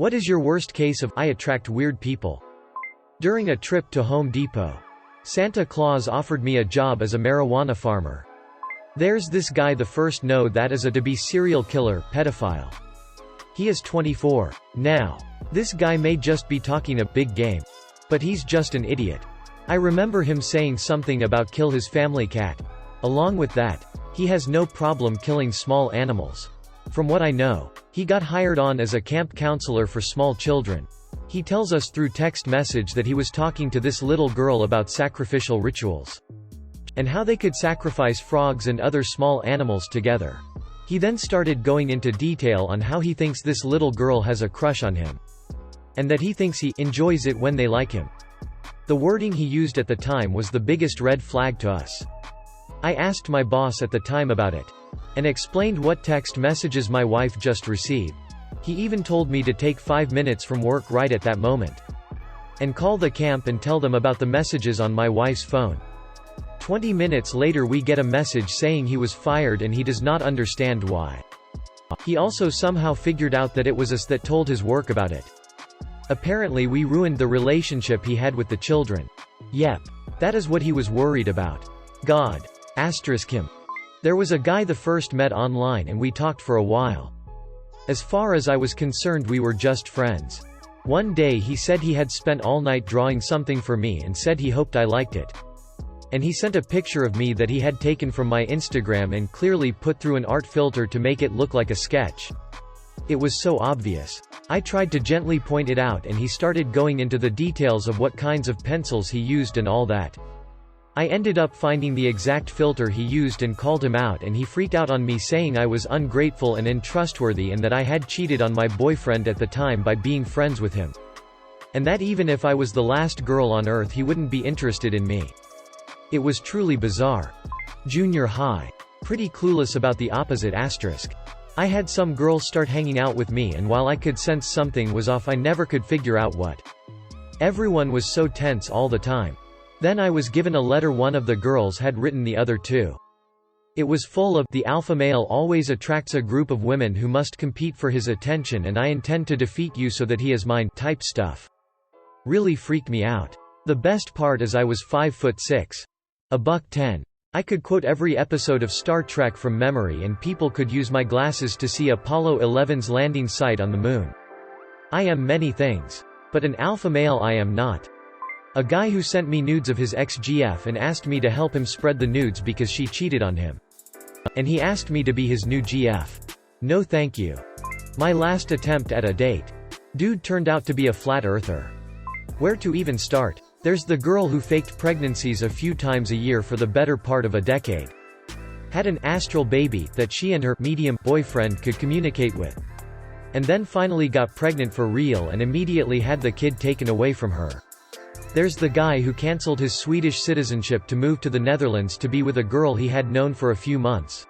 What is your worst case of I attract weird people? During a trip to Home Depot, Santa Claus offered me a job as a marijuana farmer. There's this guy, the first know that is a to-be serial killer, pedophile. He is 24. Now, this guy may just be talking a big game. But he's just an idiot. I remember him saying something about kill his family cat. Along with that, he has no problem killing small animals. From what I know, he got hired on as a camp counselor for small children. He tells us through text message that he was talking to this little girl about sacrificial rituals. And how they could sacrifice frogs and other small animals together. He then started going into detail on how he thinks this little girl has a crush on him. And that he thinks he enjoys it when they like him. The wording he used at the time was the biggest red flag to us. I asked my boss at the time about it. And explained what text messages my wife just received. He even told me to take 5 minutes from work right at that moment. And call the camp and tell them about the messages on my wife's phone. 20 minutes later we get a message saying he was fired and he does not understand why. He also somehow figured out that it was us that told his work about it. Apparently we ruined the relationship he had with the children. Yep. That is what he was worried about. God. Him. There was a guy the first met online and we talked for a while. As far as I was concerned we were just friends. One day he said he had spent all night drawing something for me and said he hoped I liked it. And he sent a picture of me that he had taken from my Instagram and clearly put through an art filter to make it look like a sketch. It was so obvious. I tried to gently point it out and he started going into the details of what kinds of pencils he used and all that. I ended up finding the exact filter he used and called him out, and he freaked out on me saying I was ungrateful and untrustworthy and that I had cheated on my boyfriend at the time by being friends with him. And that even if I was the last girl on earth he wouldn't be interested in me. It was truly bizarre. Junior high. Pretty clueless about the opposite asterisk. I had some girls start hanging out with me and while I could sense something was off I never could figure out what. Everyone was so tense all the time. Then I was given a letter one of the girls had written the other two. It was full of the alpha male always attracts a group of women who must compete for his attention and I intend to defeat you so that he is mine type stuff. Really freaked me out. The best part is I was 5'6". $110. I could quote every episode of Star Trek from memory and people could use my glasses to see Apollo 11's landing site on the moon. I am many things. But an alpha male I am not. A guy who sent me nudes of his ex-GF and asked me to help him spread the nudes because she cheated on him. And he asked me to be his new GF. No thank you. My last attempt at a date. Dude turned out to be a flat earther. Where to even start? There's the girl who faked pregnancies a few times a year for the better part of a decade. Had an astral baby that she and her medium boyfriend could communicate with. And then finally got pregnant for real and immediately had the kid taken away from her. There's the guy who cancelled his Swedish citizenship to move to the Netherlands to be with a girl he had known for a few months.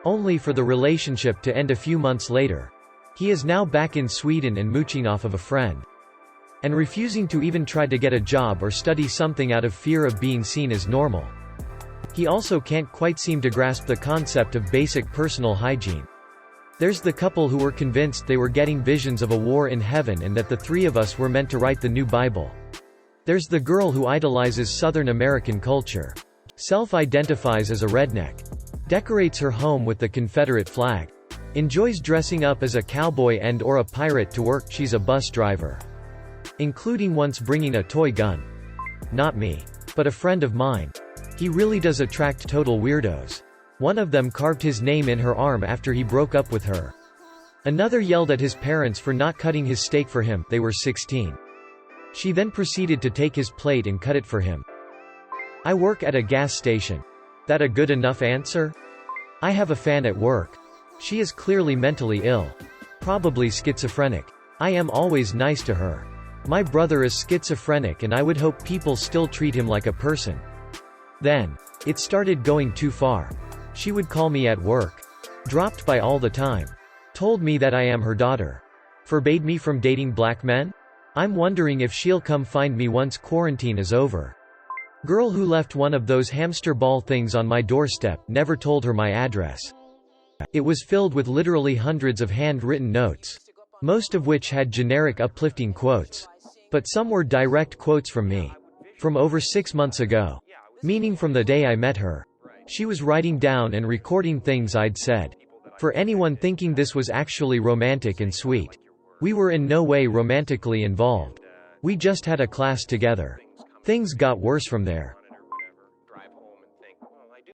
Only for the relationship to end a few months later. He is now back in Sweden and mooching off of a friend. And refusing to even try to get a job or study something out of fear of being seen as normal. He also can't quite seem to grasp the concept of basic personal hygiene. There's the couple who were convinced they were getting visions of a war in heaven and that the three of us were meant to write the new Bible. There's the girl who idolizes Southern American culture. Self-identifies as a redneck. Decorates her home with the Confederate flag. Enjoys dressing up as a cowboy and/or a pirate to work. She's a bus driver. Including once bringing a toy gun. Not me. But a friend of mine. He really does attract total weirdos. One of them carved his name in her arm after he broke up with her. Another yelled at his parents for not cutting his steak for him. They were 16. She then proceeded to take his plate and cut it for him. I work at a gas station. That a good enough answer? I have a fan at work. She is clearly mentally ill. Probably schizophrenic. I am always nice to her. My brother is schizophrenic and I would hope people still treat him like a person. Then, it started going too far. She would call me at work. Dropped by all the time. Told me that I am her daughter. Forbade me from dating black men? I'm wondering if she'll come find me once quarantine is over. Girl who left one of those hamster ball things on my doorstep, never told her my address. It was filled with literally hundreds of handwritten notes. most of which had generic uplifting quotes. But some were direct quotes from me. From over 6 months ago. Meaning from the day I met her. She was writing down and recording things I'd said. For anyone thinking this was actually romantic and sweet. We were in no way romantically involved. We just had a class together. Things got worse from there.